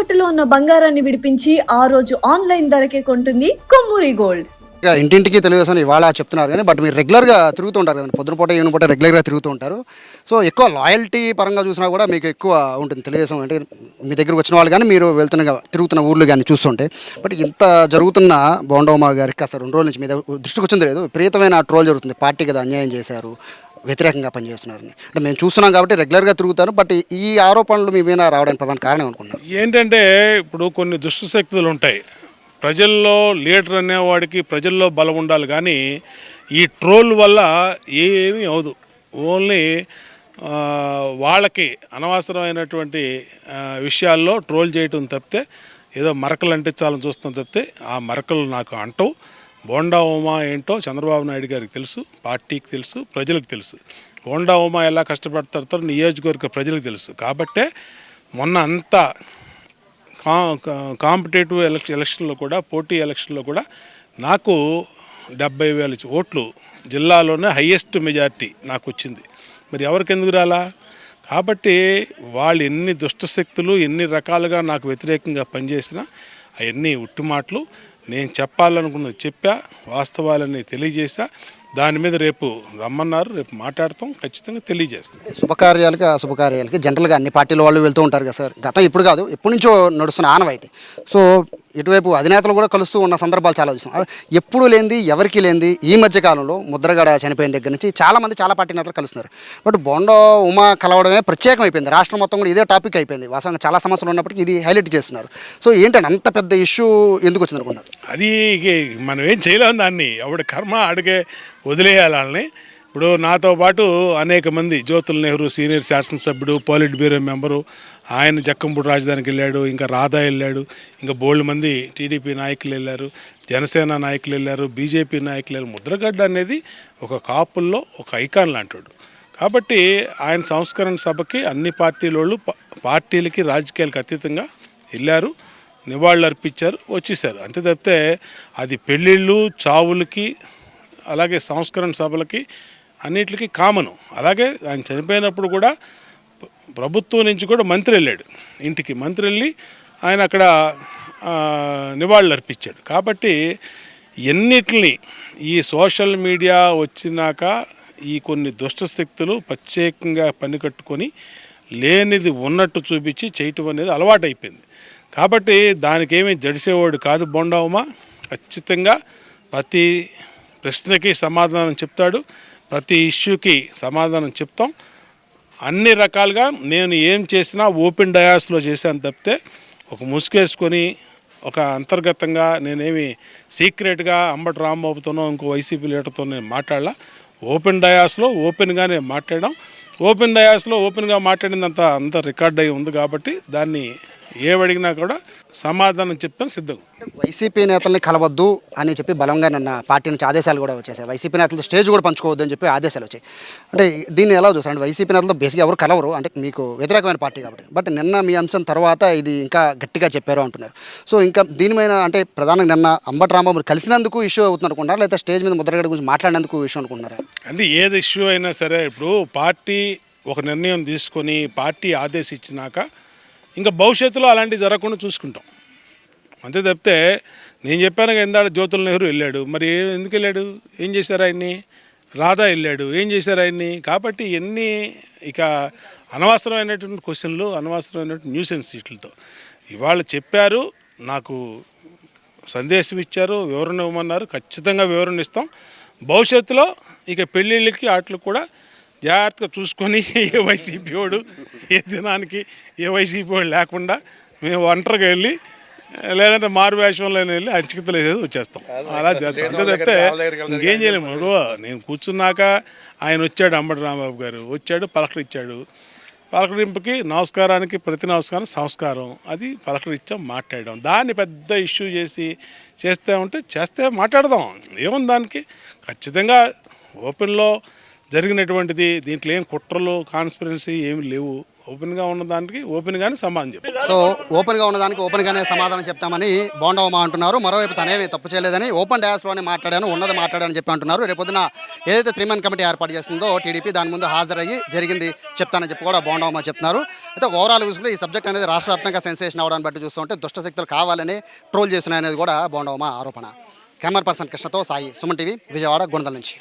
తాకట్టులో ఉన్న బంగారాన్ని విడిపించి ఆ రోజు ఆన్‌లైన్ ధరకే కొంటుంది కొమ్మూరి గోల్డ్. ఇక ఇంటింటికి తెలుగుదేశం ఇవాళ చెప్తున్నారు కానీ బట్ మీరు రెగ్యులర్‌గా తిరుగుతూ ఉంటారు కదండీ. పొద్దున పూట, ఈవినింగ్ పూట రెగ్యులర్‌గా తిరుగుతూ ఉంటారు. సో, ఎక్కువ లాయల్టీ పరంగా చూసినా కూడా మీకు ఎక్కువ ఉంటుంది తెలుగుదేశం అంటే మీ దగ్గరికి వచ్చిన వాళ్ళు గానీ, మీరు తిరుగుతున్న ఊర్లు గానీ చూస్తుంటే. బట్ ఇంత జరుగుతున్న బోండమ్మ గారికి అసలు 2 రోజుల నుంచి మీ దృష్టికొచ్చిందో లేదో విపరీతమైన ట్రోల్ జరుగుతుంది. పార్టీకి ఏదో అన్యాయం చేశారు, వ్యతిరేకంగా పనిచేస్తున్నారని. అంటే మేము చూస్తున్నాం కాబట్టి రెగ్యులర్‌గా తిరుగుతారు. బట్ ఈ ఆరోపణలు మీ మీద రావడానికి ప్రధాన కారణం అనుకున్నారు. ఏంటంటే ఇప్పుడు కొన్ని దుష్ట శక్తులు ఉంటాయి. ప్రజల్లో లీడర్ అనేవాడికి ప్రజల్లో బలం ఉండాలి కానీ ఈ ట్రోల్ వల్ల ఏమీ అవదు. ఓన్లీ వాళ్ళకి అనవసరమైనటువంటి విషయాల్లో ట్రోల్ చేయటం తప్పితే ఏదో మరకలు అంటించాలని చూస్తాం తప్పితే ఆ మరకలు నాకు అంటవు. బోండా ఉమా ఏంటో చంద్రబాబు నాయుడు గారికి తెలుసు, పార్టీకి తెలుసు, ప్రజలకు తెలుసు. బోండా ఉమా ఎలా కష్టపడతారో నియోజకవర్గ ప్రజలకు తెలుసు. కాబట్టే మొన్న అంతా కాంపిటేటివ్ ఎలక్షన్లో కూడా, పోటీ ఎలక్షన్లో కూడా నాకు 70,000 ఓట్లు జిల్లాలోనే హయ్యెస్ట్ మెజారిటీ నాకు వచ్చింది. మరి ఎవరికి ఎందుకు రాలా? కాబట్టి వాళ్ళు ఎన్ని దుష్టశక్తులు ఎన్ని రకాలుగా నాకు వ్యతిరేకంగా పనిచేసినా అవన్నీ ఉట్టి మాటలు. నేను చెప్పాలనుకున్నది చెప్పా, వాస్తవాలన్నీ తెలియజేశా. దాని మీద రేపు రమ్మన్నారు, రేపు మాట్లాడతాం, ఖచ్చితంగా తెలియజేస్తాం. శుభకార్యాలకి అశుభకార్యాలకి జనరల్గా అన్ని పార్టీల వాళ్ళు వెళ్తూ ఉంటారు కదా సార్. గతం ఇప్పుడు కాదు, ఎప్పటి నుంచో నడుస్తున్న ఆనవాయితీ. సో ఇటువైపు అధినేతలు కూడా కలుస్తూ ఉన్న సందర్భాలు చాలా చూసాం. ఎప్పుడు లేనిది ఎవరికి లేనిది ఈ మధ్య కాలంలో ముద్రగడ చనిపోయిన దగ్గర నుంచి చాలామంది చాలా పార్టీ నేతలు కలుస్తున్నారు. బట్ బోండా ఉమా కలవడమే ప్రత్యేకం అయిపోయింది. రాష్ట్రం మొత్తం కూడా ఇదే టాపిక్ అయిపోయింది. వాస్తవంగా చాలా సమస్యలు ఉన్నప్పటికీ ఇది హైలైట్ చేస్తున్నారు. సో ఏంటంటే అంత పెద్ద ఇష్యూ ఎందుకు వచ్చింది అనుకున్నారు? అది మనం ఏం చేయలేము, దాన్ని ఎవడి కర్మ అడిగే వదిలేయాలని. ఇప్పుడు నాతో పాటు అనేక మంది, జ్యోతుల్ నెహ్రూ సీనియర్ శాసనసభ్యుడు, పోలిట్ బ్యూరో మెంబరు, ఆయన జక్కంపూడి రాజధానికి వెళ్ళాడు, ఇంకా రాధా వెళ్ళాడు, ఇంకా బోల్డ్ మంది టీడీపీ నాయకులు వెళ్ళారు, జనసేన నాయకులు వెళ్ళారు, బీజేపీ నాయకులు వెళ్ళారు. ముద్రగడ్డ అనేది ఒక కాపుల్లో ఒక ఐకాన్ లాంటివాడు. కాబట్టి ఆయన సంస్కరణ సభకి అన్ని పార్టీలోళ్ళు పార్టీలకి రాజకీయాలకు అతీతంగా వెళ్ళారు, నివాళులు అర్పించారు, వచ్చేసారు. అంతే తప్పితే అది పెళ్ళిళ్ళు, చావులకి, అలాగే సంస్కరణ సభలకి అన్నిటికీ కామను. అలాగే ఆయన చనిపోయినప్పుడు కూడా ప్రభుత్వం నుంచి కూడా మంత్రి వెళ్ళాడు, ఇంటికి మంత్రి వెళ్ళి ఆయన అక్కడ నివాళులు అర్పించాడు. కాబట్టి ఎన్నిటిని ఈ సోషల్ మీడియా వచ్చినాక ఈ కొన్ని దుష్టశక్తులు ప్రత్యేకంగా పనికట్టుకొని లేనిది ఉన్నట్టు చూపించి చేయటం అనేది అలవాటైపోయింది. కాబట్టి దానికి ఏమీ జడిసేవాడు కాదు బోండా ఉమా. ఖచ్చితంగా ప్రతి ప్రశ్నకి సమాధానం చెప్తాడు, ప్రతి ఇష్యూకి సమాధానం చెప్తాం. అన్ని రకాలుగా నేను ఏం చేసినా ఓపెన్ డయాస్లో చేశాను తప్పితే ఒక ముసుగేసుకొని ఒక అంతర్గతంగా నేనేమి సీక్రెట్గా అంబటి రాంబాబుతోనో ఇంకో వైసీపీ లీడర్తో నేను మాట్లాడాల. ఓపెన్ డయాస్లో ఓపెన్గానే మాట్లాడాం. ఓపెన్ డయాస్లో ఓపెన్గా మాట్లాడిందంతా అంతా రికార్డ్ అయి ఉంది. కాబట్టి దాన్ని ఏవడిగినా కూడా సమాధానం చెప్తాను సిద్ధంగా. వైసీపీ నేతల్ని కలవద్దు అని చెప్పి బలంగా నిన్న పార్టీ నుంచి ఆదేశాలు కూడా వచ్చేసాయి. వైసీపీ నేతలతో స్టేజ్ కూడా పంచుకోవద్దు అని చెప్పి ఆదేశాలు వచ్చాయి. అంటే దీన్ని ఎలా చూస్తారు? అంటే వైసీపీ నేతలతో బేసిక్గా ఎవరు కలవరు, అంటే మీకు వ్యతిరేకమైన పార్టీ కాబట్టి. బట్ నిన్న మీ అంశం తర్వాత ఇది ఇంకా గట్టిగా చెప్పారు అంటున్నారు. సో ఇంకా దీని మీద అంటే ప్రధానంగా నిన్న అంబటి రాంబాబు కలిసినందుకు ఇష్యూ అవుతుంది అనుకుంటున్నారా, లేదా స్టేజ్ మీద ముద్రగడ గురించి మాట్లాడినందుకు ఇష్యూ అనుకుంటున్నారా? అంటే ఏది ఇష్యూ అయినా సరే ఇప్పుడు పార్టీ ఒక నిర్ణయం తీసుకొని పార్టీ ఆదేశించినాక ఇంకా భవిష్యత్తులో అలాంటివి జరగకుండా చూసుకుంటాం. అంతే తప్పితే నేను చెప్పాను ఇందాక జ్యోతుల్ నెహ్రూ వెళ్ళాడు, మరి ఎందుకు వెళ్ళాడు, ఏం చేశారు ఆయన్ని? రాధా వెళ్ళాడు, ఏం చేశారు ఆయన్ని? కాబట్టి ఎన్ని ఇక అనవసరమైనటువంటి క్వశ్చన్లు, అనవసరమైనటువంటి న్యూసెన్స్ వీటితో ఇవాళ చెప్పారు, నాకు సందేశం ఇచ్చారు, వివరణ ఇవ్వమన్నారు. ఖచ్చితంగా వివరణ ఇస్తాం. భవిష్యత్తులో ఇక పెళ్ళిళ్ళకి వాటికి కూడా జాగ్రత్తగా చూసుకొని ఏ వైసీపీ వాడు ఏ దినానికి ఏ వైసీపీ వాడు లేకుండా మేము ఒంటరిగా వెళ్ళి లేదంటే మారు వేషంలో వెళ్ళి అంచికతలు వేసేది వచ్చేస్తాం. అలా చేస్తాం. అంతే తప్పితే ఇంకేం చేయలేము. నేను కూర్చున్నాక ఆయన వచ్చాడు, అంబటి రాంబాబు గారు వచ్చాడు, పలకరించాడు. పలకరింపుకి నమస్కారానికి ప్రతి నమస్కారం సంస్కారం, అది పలకరించాం, మాట్లాడాం. దాన్ని పెద్ద ఇష్యూ చేస్తే మాట్లాడదాం, ఏముంది దానికి. ఖచ్చితంగా ఓపెన్లో జరిగినటువంటిది. దీంట్లో ఏం కుట్రలు కాన్స్పిరెన్సీ ఏమి లేవు. ఓపెన్గా ఉన్నదానికి ఓపెన్గానే సమాధానం చెప్తారు. సో ఓపెన్గా ఉన్నదానికి ఓపెన్గానే సమాధానం చెప్తామని బోండవమ్మ అంటున్నారు. మరోవైపు తనేమి తప్పు చేయలేదని ఓపెన్ డాష్లోనే మాట్లాడాను, ఉన్నది మాట్లాడాలని చెప్పి అంటున్నారు. రేపొద్దున ఏదైతే 3 మెన్ కమిటీ ఏర్పాటు చేస్తుందో టీడీపీ దాని ముందు హాజరయ్యి జరిగింది చెప్తానని చెప్పి కూడా బోండవమ్మ చెప్తున్నారు. అయితే ఓవరాల్ చూసుకుంటే ఈ సబ్జెక్ట్ అనేది రాష్ట్ర వ్యాప్తంగా సెన్సేషన్ అవడాన్ని బట్టి చూస్తుంటే దుష్టశక్తులు కావాలని ట్రోల్ చేస్తున్నాయనేది కూడా బోండవమ్మ ఆరోపణ. కెమెరా పర్సన్ కృష్ణతో సాయి, సుమన్ టీవీ, విజయవాడ, గొండల నుంచి.